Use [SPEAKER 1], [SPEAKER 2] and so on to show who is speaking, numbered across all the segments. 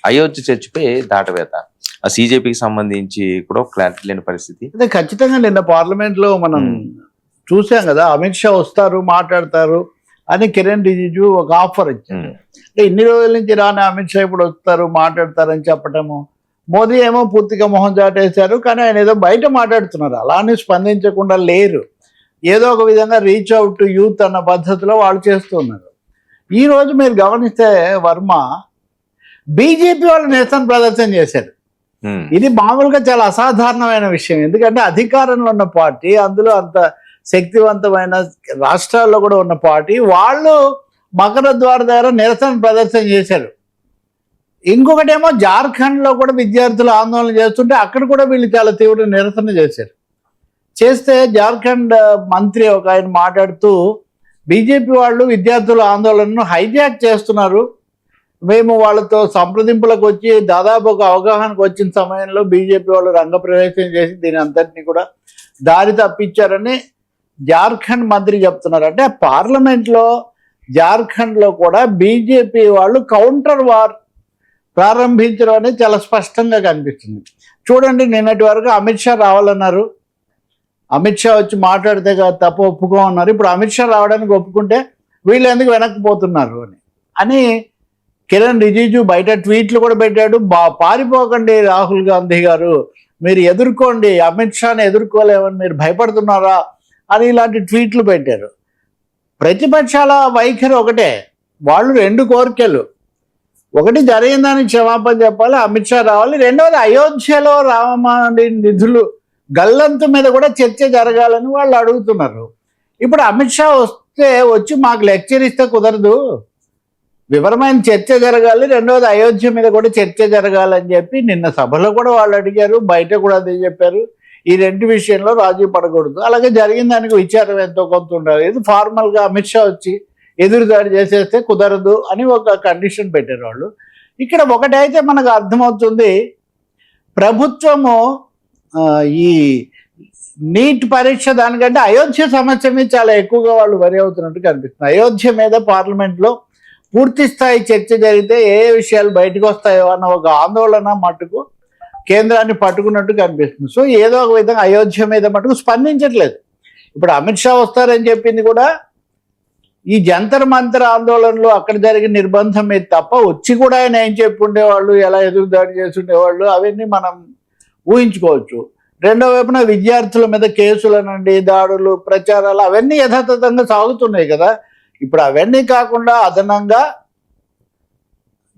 [SPEAKER 1] అయోధ్య చర్చిపై దాటవేత ఆ సీజేపీకి సంబంధించి కూడా క్లారిటీ లేని పరిస్థితి.
[SPEAKER 2] అదే ఖచ్చితంగా నిన్న పార్లమెంట్ లో మనం చూసాం కదా, అమిత్ షా వస్తారు మాట్లాడతారు అని కిరణ్ రిజిజు ఒక ఆఫర్ ఇచ్చారు. అంటే ఇన్ని రోజుల నుంచి రాని అమిత్ షా ఇప్పుడు వస్తారు మాట్లాడతారని చెప్పటము, మోదీ ఏమో పూర్తిగా మొహం చాటేశారు. కానీ ఆయన ఏదో బయట మాట్లాడుతున్నారు, అలానే స్పందించకుండా లేరు. ఏదో ఒక విధంగా రీచ్ అవుట్ టు యూత్ అన్న పద్ధతిలో వాళ్ళు చేస్తున్నారు. ఈ రోజు మీరు గమనిస్తే వర్మ, బీజేపీ వాళ్ళు నిరసన ప్రదర్శన చేశారు. ఇది మామూలుగా చాలా అసాధారణమైన విషయం. ఎందుకంటే అధికారంలో ఉన్న పార్టీ, అందులో అంత శక్తివంతమైన రాష్ట్రాల్లో కూడా ఉన్న పార్టీ, వాళ్ళు మకర ద్వార దగ్గర నిరసన ప్రదర్శన చేశారు. ఇంకొకటేమో జార్ఖండ్లో కూడా విద్యార్థులు ఆందోళన చేస్తుంటే అక్కడ కూడా వీళ్ళు చాలా తీవ్ర నిరసన చేశారు. చేస్తే జార్ఖండ్ మంత్రి ఒక ఆయన మాట్లాడుతూ, బీజేపీ వాళ్ళు విద్యార్థుల ఆందోళనను హైజాక్ చేస్తున్నారు, మేము వాళ్ళతో సంప్రదింపులకు వచ్చి దాదాపు ఒక అవగాహనకు వచ్చిన సమయంలో బీజేపీ వాళ్ళు రంగప్రవేశం చేసి దీని అంతటినీ కూడా దారి తప్పించారని జార్ఖండ్ మంత్రి చెప్తున్నారు. అంటే పార్లమెంట్లో జార్ఖండ్లో కూడా బీజేపీ వాళ్ళు కౌంటర్ వార్ ప్రారంభించడం అనేది చాలా స్పష్టంగా కనిపిస్తుంది. చూడండి, నిన్నటి వరకు అమిత్ షా రావాలన్నారు, అమిత్ షా వచ్చి మాట్లాడితే తప్ప ఒప్పుకోమన్నారు. ఇప్పుడు అమిత్ షా రావడానికి ఒప్పుకుంటే వీళ్ళు ఎందుకు వెనక్కిపోతున్నారు అని కిరణ్ రిజిజు బయట ట్వీట్లు కూడా పెట్టాడు. పారిపోకండి రాహుల్ గాంధీ గారు, మీరు ఎదుర్కోండి, అమిత్ షాని ఎదుర్కోలేమని మీరు భయపడుతున్నారా అని ఇలాంటి ట్వీట్లు పెట్టారు. ప్రతిపక్షాల వైఖరి ఒకటే, వాళ్ళు రెండు కోరికలు, ఒకటి జరిగిందానికి క్షమాపణ చెప్పాలి, అమిత్ షా రావాలి, రెండవది అయోధ్యలో రామమందిర నిధులు గల్లంతు మీద కూడా చర్చ జరగాలని వాళ్ళు అడుగుతున్నారు. ఇప్పుడు అమిత్ షా వచ్చి మాకు లెక్చర్ ఇస్తే కుదరదు, వివరమైన చర్చ జరగాలి, రెండవది అయోధ్య మీద కూడా చర్చ జరగాలని చెప్పి నిన్న సభలో కూడా వాళ్ళు అడిగారు, బయట కూడా అదే చెప్పారు. ఈ రెండు విషయంలో రాజీ పడకూడదు, అలాగే జరిగిన దానికి విచారం ఎంతో కొంత ఉండాలి. ఇది ఫార్మల్గా అమిత్ షా వచ్చి ఎదురుదాడి చేసేస్తే కుదరదు అని ఒక కండిషన్ పెట్టారు వాళ్ళు. ఇక్కడ ఒకటైతే మనకు అర్థమవుతుంది, ప్రభుత్వము ఈ నీట్ పరీక్ష దానికంటే అయోధ్య సమస్య మీద చాలా ఎక్కువగా వాళ్ళు వరి అవుతున్నట్టు కనిపిస్తుంది. అయోధ్య మీద పార్లమెంట్లో పూర్తి స్థాయి చర్చ జరిగితే ఏ విషయాలు బయటకు వస్తాయో అన్న ఒక ఆందోళన మట్టుకు కేంద్రాన్ని పట్టుకున్నట్టు కనిపిస్తుంది. సో ఏదో ఒక విధంగా అయోధ్య మీద మటుకు స్పందించట్లేదు. ఇప్పుడు అమిత్ షా వస్తారని చెప్పింది కూడా ఈ జంతర్ మంతర్ ఆందోళనలో అక్కడ జరిగిన నిర్బంధం మీద తప్ప, వచ్చి కూడా ఆయన ఏం చెప్పుండేవాళ్ళు, ఎలా ఎదురుదాడి చేసి ఉండేవాళ్ళు, అవన్నీ మనం ఊహించుకోవచ్చు. రెండో వైపున విద్యార్థుల మీద కేసులనండి, దాడులు, ప్రచారాలు అవన్నీ యథాతథంగా సాగుతున్నాయి కదా. ఇప్పుడు అవన్నీ కాకుండా అదనంగా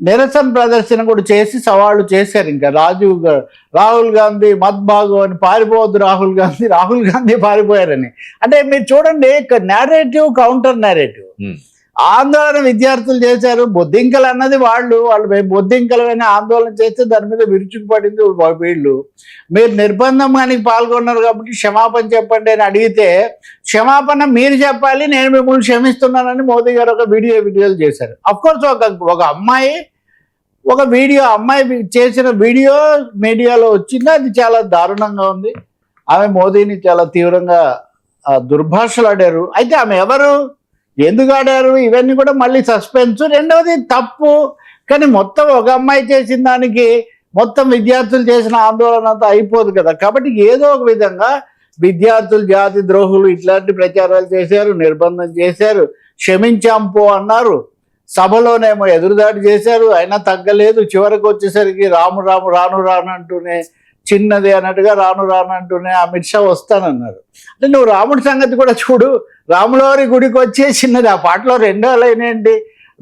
[SPEAKER 2] నిరసన ప్రదర్శన కూడా చేసి సవాళ్ళు చేశారు. ఇంకా రాహుల్ గాంధీ మద్బాగు అని, పారిపోవద్దు రాహుల్ గాంధీ పారిపోయారని. అంటే మీరు చూడండి, నేరేటివ్ కౌంటర్ నేరేటివ్. ఆందోళన విద్యార్థులు చేశారు, బొద్దింకలు అన్నది వాళ్ళు బొద్దింకలమైన ఆందోళన చేస్తే దాని మీద విరుచుకుపడింది వీళ్ళు. మీరు నిర్బంధంగానికి పాల్గొన్నారు కాబట్టి క్షమాపణ చెప్పండి అని అడిగితే, క్షమాపణ మీరు చెప్పాలి, నేను మిమ్మల్ని క్షమిస్తున్నానని మోదీ గారు ఒక వీడియోలు చేశారు. అఫ్కోర్స్ ఒక అమ్మాయి చేసిన వీడియో మీడియాలో వచ్చింది, అది చాలా దారుణంగా ఉంది. ఆమె మోదీని చాలా తీవ్రంగా దుర్భాషలు ఆడారు. అయితే ఆమె ఎవరు, ఎందుకు ఆడారు, ఇవన్నీ కూడా మళ్ళీ సస్పెన్స్. రెండవది తప్పు, కానీ మొత్తం ఒక అమ్మాయి చేసిన దానికి మొత్తం విద్యార్థులు చేసిన ఆందోళన అంతా అయిపోదు కదా. కాబట్టి ఏదో ఒక విధంగా విద్యార్థులు జాతి ద్రోహులు ఇట్లాంటి ప్రచారాలు చేశారు, నిర్బంధం చేశారు, క్షమించాంపో అన్నారు, సభలోనేమో ఎదురుదాడి చేశారు, అయినా తగ్గలేదు. చివరికి వచ్చేసరికి రాను అంటూనే చిన్నది అన్నట్టుగా రాను అమిత్ షా వస్తానన్నారు. అంటే నువ్వు రాముడి సంగతి కూడా చూడు, రాములవారి గుడికి వచ్చే చిన్నది. ఆ పాటలో రెండో లైన్ ఏంటి,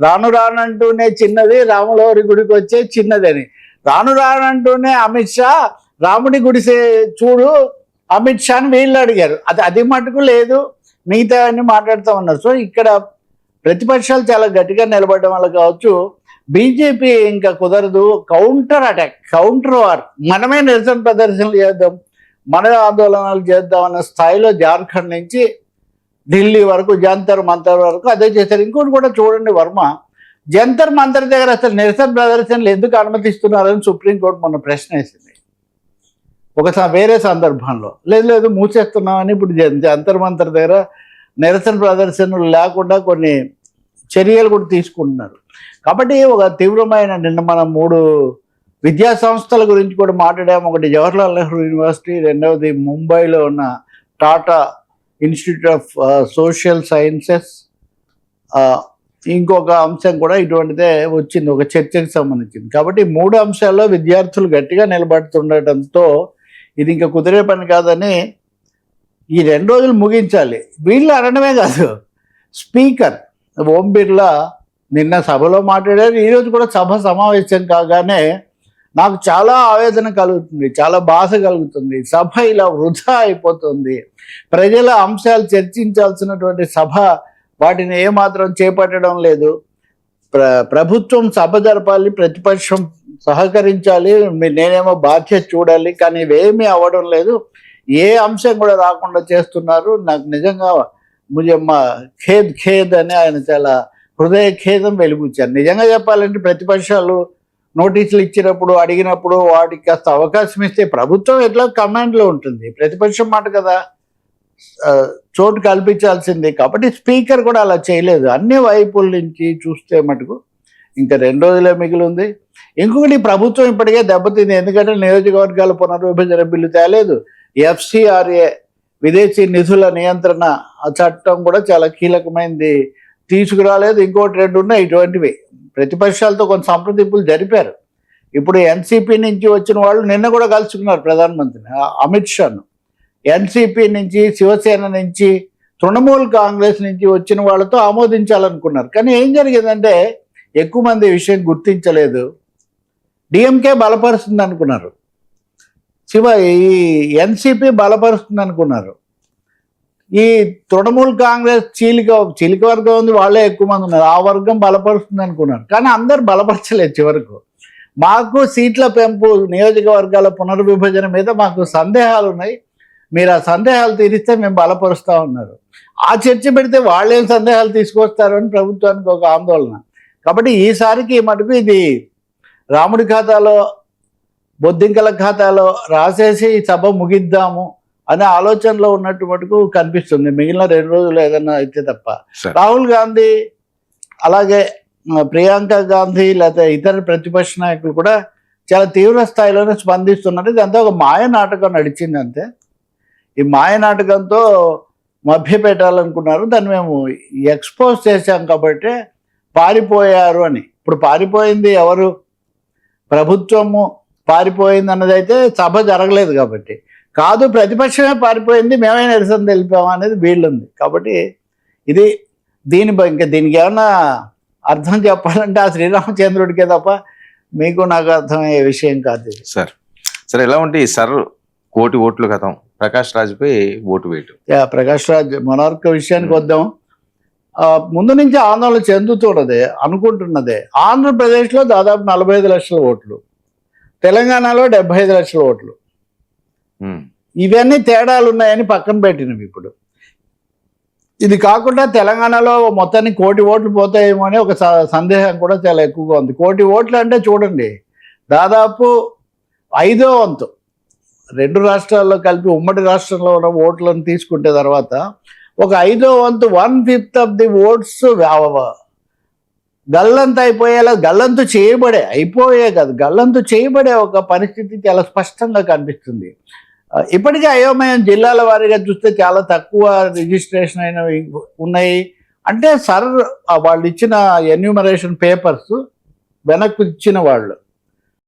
[SPEAKER 2] రాను అంటూనే చిన్నది, రాములవారి గుడికి వచ్చే చిన్నది అని. రాను అంటూనే అమిత్ షా రాముడి గుడి చూడు అమిత్ షాని వీళ్ళు అడిగారు. అది మటుకు లేదు, మిగతా అన్ని మాట్లాడుతూ ఉన్నారు. సో ఇక్కడ ప్రతిపక్షాలు చాలా గట్టిగా నిలబడడం వల్ల కావచ్చు, బీజేపీ ఇంకా కుదరదు, కౌంటర్ అటాక్, కౌంటర్ వార్, మనమే నిరసన ప్రదర్శనలు చేద్దాం, మన ఆందోళనలు చేద్దాం అన్న స్థాయిలో జార్ఖండ్ నుంచి ఢిల్లీ వరకు, జంతర్ మంతర్ వరకు అదే చేశారు. ఇంకోటి కూడా చూడండి వర్మ, జంతర్ మంతర్ దగ్గర అసలు నిరసన ప్రదర్శనలు ఎందుకు అనుమతిస్తున్నారని సుప్రీంకోర్టు మొన్న ప్రశ్న వేసింది. ఒకసారి వేరే సందర్భంలో లేదు మూసేస్తున్నామని ఇప్పుడు జంతర్ మంతర్ దగ్గర నిరసన ప్రదర్శనలు లేకుండా కొన్ని చర్యలు కూడా తీసుకుంటున్నారు. కాబట్టి ఒక తీవ్రమైన నిన్న మనం 3 విద్యా సంస్థల గురించి కూడా మాట్లాడాము. ఒకటి జవహర్లాల్ నెహ్రూ యూనివర్సిటీ, రెండవది ముంబైలో ఉన్న Tata institute of social sciences, ఇంకొక అంశం కూడా ఇటువంటిదే వచ్చింది, ఒక చర్చకు సంబంధించింది. కాబట్టి 3 అంశాల్లో విద్యార్థులు గట్టిగా నిలబడుతుండటంతో ఇది ఇంకా కుదిరే పని కాదని ఈ 2 రోజులు ముగించాలి. వీళ్ళు అనడమే కాదు, స్పీకర్ ఓం బిర్లా నిన్న సభలో మాట్లాడారు. ఈరోజు కూడా సభ సమావేశం కాగానే నాకు చాలా ఆవేదన కలుగుతుంది, చాలా బాధ కలుగుతుంది. సభ ఇలా వృధా అయిపోతుంది. ప్రజల అంశాలు చర్చించాల్సినటువంటి సభ వాటిని ఏమాత్రం చేపట్టడం లేదు. ప్రభుత్వం సభ జరపాలి, ప్రతిపక్షం సహకరించాలి, నేనేమో బాధ్యత చూడాలి, కానీ ఇవేమీ అవ్వడం లేదు. ఏ అంశం కూడా రాకుండా చేస్తున్నారు. నాకు నిజంగా ముజమ్మ ఖేద్ అని ఆయన చాలా హృదయ ఖేదం వెలిబుచ్చారు. నిజంగా చెప్పాలంటే ప్రతిపక్షాలు నోటీసులు ఇచ్చినప్పుడు, అడిగినప్పుడు వాటికి కాస్త అవకాశం ఇస్తే ప్రభుత్వం ఎట్లా కమాండ్లో ఉంటుంది, ప్రతిపక్షం మాట కదా చోటు కల్పించాల్సింది. కాబట్టి స్పీకర్ కూడా అలా చేయలేదు. అన్ని వైపుల నుంచి చూస్తే మటుకు ఇంకా 2 రోజులే మిగిలి ఉంది. ఇంకొకటి, ప్రభుత్వం ఇప్పటికే దెబ్బతింది. ఎందుకంటే నియోజకవర్గాల పునర్విభజన బిల్లు తేలేదు, FCRA విదేశీ నిధుల నియంత్రణ చట్టం కూడా చాలా కీలకమైనది తీసుకురాలేదు, ఇంకోటి 2 ఉన్నాయి. ఇటువంటివి ప్రతిపక్షాలతో కొంత సంప్రదింపులు జరిపారు. ఇప్పుడు ఎన్సీపీ నుంచి వచ్చిన వాళ్ళు నిన్న కూడా కలుసుకున్నారు ప్రధానమంత్రిని, అమిత్ షాను. ఎన్సీపీ నుంచి, శివసేన నుంచి, తృణమూల్ కాంగ్రెస్ నుంచి వచ్చిన వాళ్ళతో ఆమోదించాలనుకున్నారు. కానీ ఏం జరిగిందంటే ఎక్కువ మంది ఈ విషయం గుర్తించలేదు. డిఎంకే బలపరుస్తుంది అనుకున్నారు, ఈ ఎన్సీపీ బలపరుస్తుంది అనుకున్నారు. ఈ తృణమూల్ కాంగ్రెస్ చీలిక వర్గం ఉంది, వాళ్ళే ఎక్కువ మంది ఉన్నారు, ఆ వర్గం బలపరుస్తుంది అనుకున్నారు. కానీ అందరు బలపరచలేదు చివరకు. మాకు సీట్ల పెంపు, నియోజకవర్గాల పునర్విభజన మీద మాకు సందేహాలు ఉన్నాయి, మీరు ఆ సందేహాలు తీరిస్తే మేము బలపరుస్తా ఉన్నారు. ఆ చర్చ పెడితే వాళ్ళేం సందేహాలు తీసుకొస్తారు అని ప్రభుత్వానికి ఒక ఆందోళన. కాబట్టి ఈసారికి మటుకు ఇది రాముడి ఖాతాలో, బొద్దింకల ఖాతాలో రాసేసి సభ ముగిద్దాము అనే ఆలోచనలో ఉన్నట్టు మటుకు కనిపిస్తుంది, మిగిలిన 2 రోజులు ఏదన్నా అయితే తప్ప. రాహుల్ గాంధీ, అలాగే ప్రియాంక గాంధీ, లేకపోతే ఇతర ప్రతిపక్ష నాయకులు కూడా చాలా తీవ్ర స్థాయిలోనే స్పందిస్తున్నారు. ఇదంతా ఒక మాయ నాటకం నడిచింది అంతే. ఈ మాయ నాటకంతో మభ్యపెట్టాలనుకున్నారు, దాన్ని మేము ఎక్స్పోజ్ చేశాం కాబట్టి పారిపోయారు అని. ఇప్పుడు పారిపోయింది ఎవరు? ప్రభుత్వము పారిపోయింది అన్నది అయితే సభ జరగలేదు కాబట్టి కాదు, ప్రతిపక్షమే పారిపోయింది, మేమే నిరసన తెలిపాము అనేది వీళ్ళుంది. కాబట్టి ఇది దీనికి ఏమన్నా అర్థం చెప్పాలంటే ఆ శ్రీరామచంద్రుడికే తప్ప మీకు నాకు అర్థమయ్యే విషయం కాదు ఇది.
[SPEAKER 1] సార్ ఎలా ఉంటే సార్ 1 కోటి ఓట్లు కథం ప్రకాష్ రాజ్పై ఓటు వేయటం.
[SPEAKER 2] ప్రకాష్ రాజ్ మొనార్క్ విషయానికి వద్దాం. ముందు నుంచి ఆందోళన చెందుతున్నదే, అనుకుంటున్నదే. ఆంధ్రప్రదేశ్లో దాదాపు 45 లక్షల ఓట్లు, తెలంగాణలో 75 లక్షల ఓట్లు. ఇవన్నీ తేడాలు ఉన్నాయని పక్కన పెట్టినవి. ఇప్పుడు ఇది కాకుండా తెలంగాణలో మొత్తానికి 1 కోటి ఓట్లు పోతాయేమో అని ఒక సందేహం కూడా చాలా ఎక్కువగా ఉంది. 1 కోటి ఓట్లు అంటే చూడండి, దాదాపు 5వ వంతు 2 రాష్ట్రాల్లో కలిపి ఉమ్మడి రాష్ట్రంలో ఉన్న ఓట్లను తీసుకుంటే తర్వాత ఒక 5వ వంతు 1/5 ఆఫ్ ది ఓట్స్ గల్లంతు అయిపోయేలా, గల్లంతు అయిపోయే కాదు, గల్లంతు చేయబడే ఒక పరిస్థితి చాలా స్పష్టంగా కనిపిస్తుంది. ఇప్పటికే అయోమయం, జిల్లాల వారీగా చూస్తే చాలా తక్కువ రిజిస్ట్రేషన్ అయినవి ఉన్నాయి. అంటే వాళ్ళు ఇచ్చిన ఎన్యూమరేషన్ పేపర్స్ వెనక్కి ఇచ్చిన వాళ్ళు